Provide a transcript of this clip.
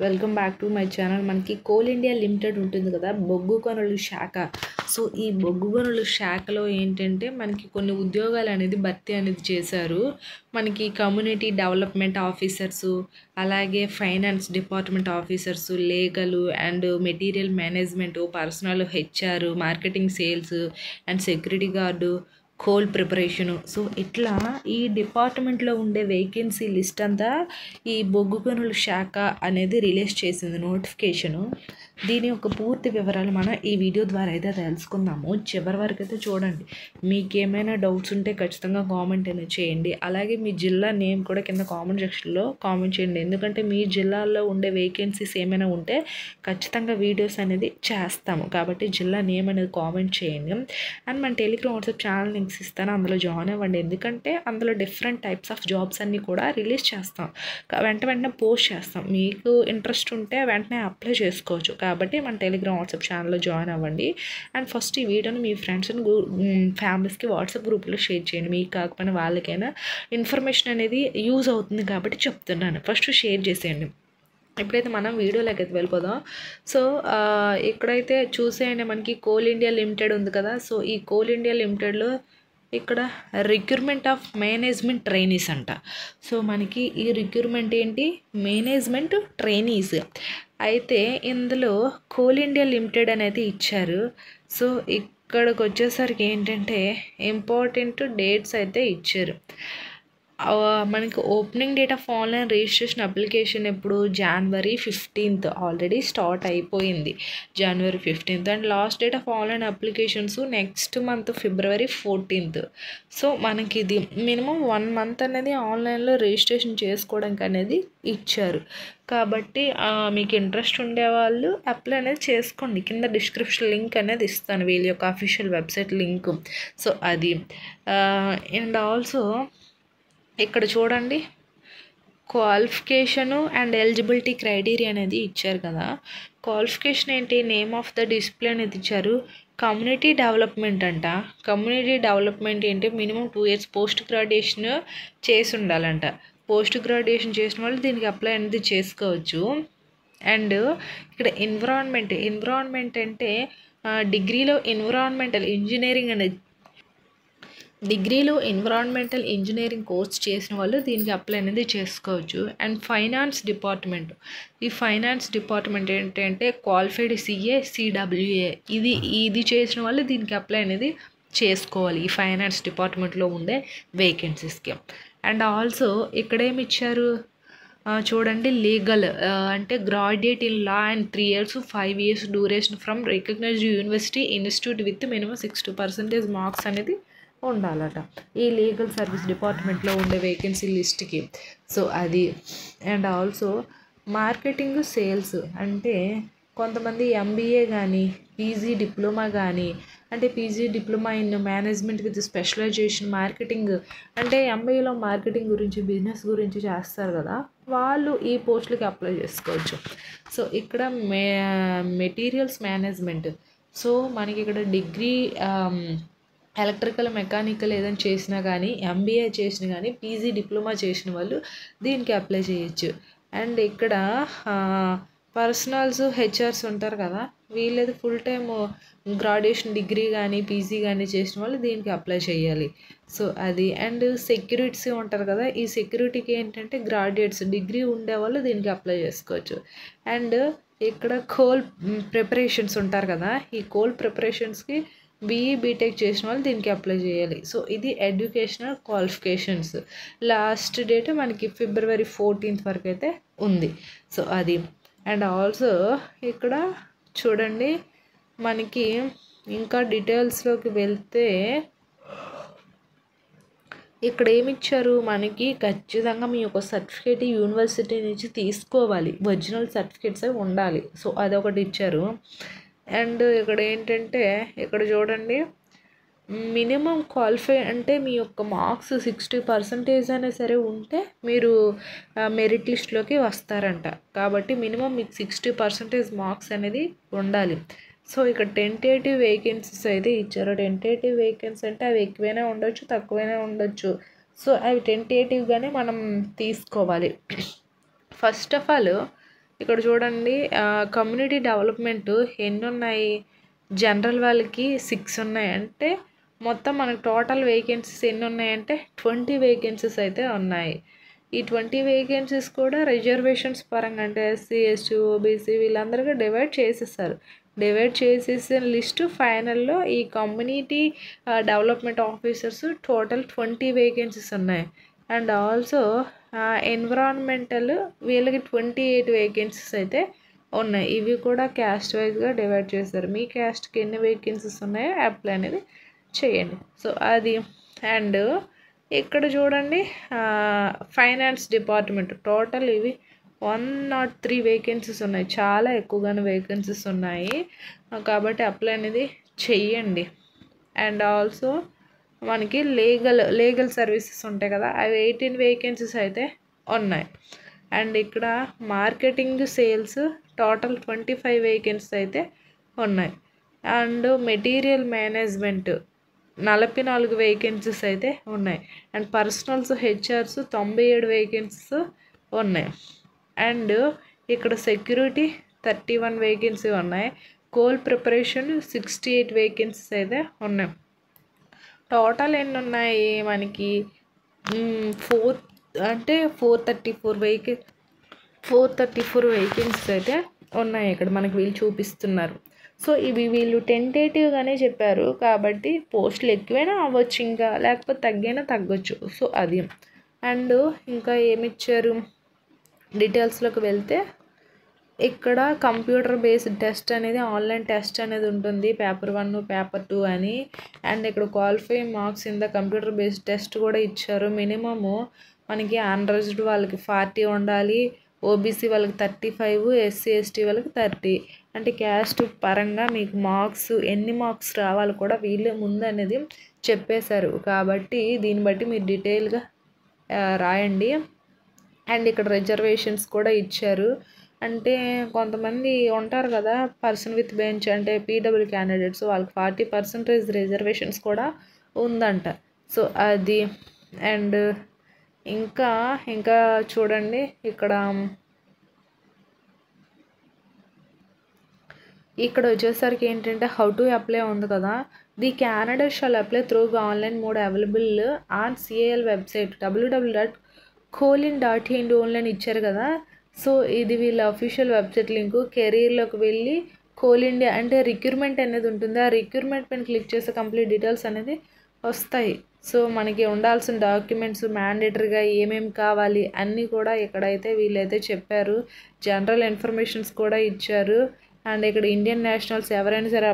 Welcome back to my channel. మనకి coal India limited ఉంటుంది కదా, బొగ్గు గనుల శాఖ. సో ఈ బొగ్గు గనుల శాఖలో ఏంటంటే మనకి కొన్ని ఉద్యోగాలు అనేది భర్తీ అనేది చేశారు. మనకి కమ్యూనిటీ డెవలప్మెంట్ ఆఫీసర్సు, అలాగే finance department officers, legal and material management, personal HR, marketing, sales and security guard, coal preparation. So ఇట్లా ఈ డిపార్ట్మెంట్లో ఉండే వేకెన్సీ లిస్ట్ అంతా ఈ బొగ్గు గనుల శాఖ అనేది రిలీజ్ చేసింది నోటిఫికేషను. దీని యొక్క పూర్తి వివరాలు మనం ఈ వీడియో ద్వారా అయితే తెలుసుకుందాము. చివరి వరకు అయితే చూడండి. మీకు ఏమైనా డౌట్స్ ఉంటే ఖచ్చితంగా కామెంట్ అనేది చేయండి. అలాగే మీ జిల్లా నేమ్ కూడా కింద కామెంట్ సెక్షన్లో కామెంట్ చేయండి. ఎందుకంటే మీ జిల్లాల్లో ఉండే వేకెన్సీస్ ఏమైనా ఉంటే ఖచ్చితంగా వీడియోస్ అనేది చేస్తాము. కాబట్టి జిల్లా నేమ్ అనేది కామెంట్ చేయండి. అండ్ మన టెలిగ్రామ్ వాట్సాప్ ఛానల్ లింక్స్ ఇస్తాను, అందులో జాయిన్ అవ్వండి. ఎందుకంటే అందులో డిఫరెంట్ టైప్స్ ఆఫ్ జాబ్స్ అన్నీ కూడా రిలీజ్ చేస్తాం, వెంటనే పోస్ట్ చేస్తాం. మీకు ఇంట్రెస్ట్ ఉంటే వెంటనే అప్లై చేసుకోవచ్చు. కాబట్టి మన టెలిగ్రామ్ వాట్సాప్ ఛానల్లో జాయిన్ అవ్వండి. అండ్ ఫస్ట్ ఈ వీడియోని మీ ఫ్రెండ్స్ అండ్ ఫ్యామిలీస్కి వాట్సాప్ గ్రూప్లో షేర్ చేయండి. మీకు కాకపోయినా వాళ్ళకైనా ఇన్ఫర్మేషన్ అనేది యూజ్ అవుతుంది కాబట్టి చెప్తున్నాను. ఫస్ట్ షేర్ చేసేయండి. ఇప్పుడైతే మనం వీడియోలోకి అయితే వెళ్ళిపోదాం. సో ఇక్కడైతే చూసేయండి, మనకి కోల్ ఇండియా లిమిటెడ్ ఉంది కదా. సో ఈ కోల్ ఇండియా లిమిటెడ్లో ఇక్కడ రిక్రూట్మెంట్ ఆఫ్ మేనేజ్మెంట్ ట్రైనీస్ అంట. సో మనకి ఈ రిక్రూట్మెంట్ ఏంటి, మేనేజ్మెంట్ ట్రైనీస్. అయితే ఇందులో కోల్ ఇండియా లిమిటెడ్ అనేది ఇచ్చారు. సో ఇక్కడికి వచ్చేసరికి ఏంటంటే ఇంపార్టెంట్ డేట్స్ అయితే ఇచ్చారు. మనకి opening date of online registration application ఎప్పుడు, January 15th ఆల్రెడీ స్టార్ట్ అయిపోయింది, January 15th. And last date of online applications next month February 14th. So మనకి ఇది మినిమం 1 month అనేది ఆన్లైన్లో రిజిస్ట్రేషన్ చేసుకోవడానికి అనేది ఇచ్చారు. కాబట్టి మీకు ఇంట్రెస్ట్ ఉండేవాళ్ళు అప్లై అనేది చేసుకోండి. కింద డిస్క్రిప్షన్ లింక్ అనేది ఇస్తాను, వీళ్ళ యొక్క అఫీషియల్ వెబ్సైట్ లింక్. సో అది అండ్ ఆల్సో ఇక్కడ చూడండి, క్వాలిఫికేషను అండ్ ఎలిజిబిలిటీ క్రైటీరియా అనేది ఇచ్చారు కదా. క్వాలిఫికేషన్ ఏంటి, నేమ్ ఆఫ్ ద డిసిప్లిన్ అనేది ఇచ్చారు. కమ్యూనిటీ డెవలప్మెంట్ అంట. కమ్యూనిటీ డెవలప్మెంట్ ఏంటి, మినిమం 2 years పోస్ట్ గ్రాడ్యుయేషన్ చేసి ఉండాలంట. పోస్ట్ గ్రాడ్యుయేషన్ చేసిన వాళ్ళు దీనికి అప్లై అనేది చేసుకోవచ్చు. అండ్ ఇక్కడ ఎన్విరాన్మెంట్ అంటే డిగ్రీలో ఎన్విరాన్మెంటల్ ఇంజనీరింగ్ కోర్స్ చేసిన వాళ్ళు దీనికి అప్లై అనేది చేసుకోవచ్చు. అండ్ ఫైనాన్స్ డిపార్ట్మెంట్, ఈ ఫైనాన్స్ డిపార్ట్మెంట్ ఏంటంటే క్వాలిఫైడ్ CA CWA ఇది చేసిన వాళ్ళు దీనికి అప్లై అనేది చేసుకోవాలి, ఈ ఫైనాన్స్ డిపార్ట్మెంట్లో ఉండే వేకెన్సీస్కి. అండ్ ఆల్సో ఇక్కడేమి ఇచ్చారు చూడండి, లీగల్ అంటే graduate in law and 3 years 5 years duration from recognised university institute with minimum 60% marks అనేది ఉండాలట ఈ లీగల్ సర్వీస్ డిపార్ట్మెంట్లో ఉండే వేకెన్సీ లిస్ట్కి. సో అది. అండ్ ఆల్సో మార్కెటింగ్ సేల్స్ అంటే కొంతమంది MBA కానీ PG డిప్లొమా కానీ, అంటే PG diploma in management with specialisation marketing, అంటే MBAలో మార్కెటింగ్ గురించి బిజినెస్ గురించి చేస్తారు కదా, వాళ్ళు ఈ పోస్టులకి అప్లై చేసుకోవచ్చు. సో ఇక్కడ మెటీరియల్స్ మేనేజ్మెంట్. సో మనకి ఇక్కడ డిగ్రీ ఎలక్ట్రికల్ మెకానికల్ ఏదైనా చేసినా కానీ, MBA చేసినా కానీ, PG డిప్లొమా చేసిన వాళ్ళు దీనికి అప్లై చేయొచ్చు. అండ్ ఇక్కడ పర్సనల్స్ హెచ్ఆర్స్ ఉంటారు కదా, వీళ్ళది ఫుల్ టైమ్ గ్రాడ్యుయేషన్ డిగ్రీ కానీ PG కానీ చేసిన వాళ్ళు దీనికి అప్లై చేయాలి. సో అది. అండ్ సెక్యూరిటీస్ ఉంటారు కదా, ఈ సెక్యూరిటీకి ఏంటంటే గ్రాడ్యుయేట్స్ డిగ్రీ ఉండేవాళ్ళు దీనికి అప్లై చేసుకోవచ్చు. అండ్ ఇక్కడ కోల్ ప్రిపరేషన్స్ ఉంటారు కదా, ఈ కోల్ ప్రిపరేషన్స్కి BE BTech చేసిన వాళ్ళు దీనికి అప్లై చేయాలి. సో ఇది ఎడ్యుకేషనల్ క్వాలిఫికేషన్స్. లాస్ట్ డేట్ మనకి February 14th వరకు అయితే ఉంది. సో అది. అండ్ ఆల్సో ఇక్కడ చూడండి, మనకి ఇంకా డీటెయిల్స్లోకి వెళ్తే ఇక్కడ ఏమిచ్చారు, మనకి ఖచ్చితంగా మీ యొక్క సర్టిఫికేట్ యూనివర్సిటీ నుంచి తీసుకోవాలి, ఒరిజినల్ సర్టిఫికేట్స్ అవి ఉండాలి. సో అదొకటి ఇచ్చారు. అండ్ ఇక్కడ ఏంటంటే ఇక్కడ చూడండి, మినిమం క్వాలిఫై అంటే మీ యొక్క మార్క్స్ 60% అయినా సరే ఉంటే మీరు మెరిట్ లిస్ట్లోకి వస్తారంట. కాబట్టి మినిమం మీకు 60% మార్క్స్ అనేది ఉండాలి. సో ఇక్కడ టెంటేటివ్ వేకెన్సీస్ అయితే ఇచ్చారు. టెంటేటివ్ వేకెన్సీ అంటే అవి ఎక్కువైనా ఉండొచ్చు, తక్కువైనా ఉండొచ్చు. సో అవి టెంటేటివ్గానే మనం తీసుకోవాలి. ఫస్ట్ ఆఫ్ ఆల్ ఇక్కడ చూడండి కమ్యూనిటీ డెవలప్మెంట్ ఎన్ని ఉన్నాయి, జనరల్ వాళ్ళకి 6 ఉన్నాయి. అంటే మొత్తం మనకు టోటల్ వేకెన్సీస్ ఎన్ని ఉన్నాయంటే 20 వేకెన్సీస్ అయితే ఉన్నాయి. ఈ 20 వేకెన్సీస్ కూడా రిజర్వేషన్స్ పరంగా అంటే ఎస్సీ ఎస్టీ ఓబీసీ వీళ్ళందరికీ డివైడ్ చేసేసారు. డివైడ్ చేసేసిన లిస్టు ఫైనల్లో ఈ community development officers total 20 vacancies ఉన్నాయి. అండ్ ఆల్సో ఎన్విరాన్మెంటల్ వీళ్ళకి 28 వేకెన్సీస్ అయితే ఉన్నాయి. ఇవి కూడా క్యాస్ట్ వైజ్గా డివైడ్ చేశారు. మీ క్యాస్ట్కి ఎన్ని వేకెన్సీస్ ఉన్నాయో అప్లై అనేది చేయండి. సో అది. అండ్ ఇక్కడ చూడండి ఫైనాన్స్ డిపార్ట్మెంట్ టోటల్ ఇవి 103 వేకెన్సీస్ ఉన్నాయి. చాలా ఎక్కువగానే వేకెన్సీస్ ఉన్నాయి కాబట్టి అప్లై అనేది చెయ్యండి. అండ్ ఆల్సో మనకి లీగల్ సర్వీసెస్ ఉంటాయి కదా, అవి 18 వేకెన్సీస్ అయితే ఉన్నాయి. అండ్ ఇక్కడ మార్కెటింగ్ సేల్స్ టోటల్ 25 వేకెన్సీస్ అయితే ఉన్నాయి. అండ్ మెటీరియల్ మేనేజ్మెంట్ 44 వేకెన్సీస్ అయితే ఉన్నాయి. అండ్ పర్సనల్స్ హెచ్ఆర్స్ 97 వేకెన్సీస్ ఉన్నాయి. అండ్ ఇక్కడ సెక్యూరిటీ 31 వేకెన్సీ ఉన్నాయి. కోల్ ప్రిపరేషన్ 68 వేకెన్సీస్ అయితే ఉన్నాయి. టోటల్ ఎన్ని ఉన్నాయి మనకి 434 వేకెన్సీస్ అయితే ఉన్నాయి. ఇక్కడ మనకి వీళ్ళు చూపిస్తున్నారు. సో ఇవి వీళ్ళు టెంటేటివ్గానే చెప్పారు కాబట్టి పోస్టులు ఎక్కువైనా అవ్వచ్చు, ఇంకా లేకపోతే తగ్గైనా తగ్గొచ్చు. సో అది. అండ్ ఇంకా ఏమిచ్చారు డీటెయిల్స్లోకి వెళ్తే ఇక్కడ కంప్యూటర్ బేస్డ్ టెస్ట్ అనేది ఆన్లైన్ టెస్ట్ అనేది ఉంటుంది, పేపర్ 1 పేపర్ 2 అని. అండ్ ఇక్కడ qualify marks in the computer based test కూడా ఇచ్చారు. మినిమము మనకి అన్రిజర్వ్డ్ వాళ్ళకి 40 ఉండాలి, ఓబీసీ వాళ్ళకి 35, ఎస్సీ ఎస్టీ వాళ్ళకి 30. అంటే క్యాస్ట్ పరంగా మీకు మార్క్స్ ఎన్ని మార్క్స్ రావాలి కూడా వీళ్ళే ముందు అనేది చెప్పేశారు కాబట్టి దీన్ని బట్టి మీరు డీటెయిల్గా రాయండి. అండ్ ఇక్కడ రిజర్వేషన్స్ కూడా ఇచ్చారు. అంటే కొంతమంది ఉంటారు కదా పర్సన్ విత్ బెంచ్ అంటే పీడబ్ల్యూ క్యాండిడేట్స్, వాళ్ళకి 40% రిజర్వేషన్స్ కూడా ఉందంట. సో అది. అండ్ ఇంకా చూడండి ఇక్కడ వచ్చేసరికి ఏంటంటే హౌ టు అప్లై ఉంది కదా, the candidate shall apply through online mode available on CAL website www.colin.in online ఇచ్చారు కదా. సో ఇది వీళ్ళ అఫీషియల్ వెబ్సైట్ లింకు. కెరీర్లోకి వెళ్ళి కోల్ ఇండియా అంటే రిక్రూట్మెంట్ అనేది ఉంటుంది. ఆ రిక్రూట్మెంట్ పైన క్లిక్ చేస్తే కంప్లీట్ డీటెయిల్స్ అనేది వస్తాయి. సో మనకి ఉండాల్సిన డాక్యుమెంట్స్ మ్యాండేటరీగా ఏమేమి కావాలి అన్నీ కూడా ఇక్కడైతే వీళ్ళైతే చెప్పారు. జనరల్ ఇన్ఫర్మేషన్స్ కూడా ఇచ్చారు. అండ్ ఇక్కడ ఇండియన్ నేషనల్స్ ఎవరైనా సరే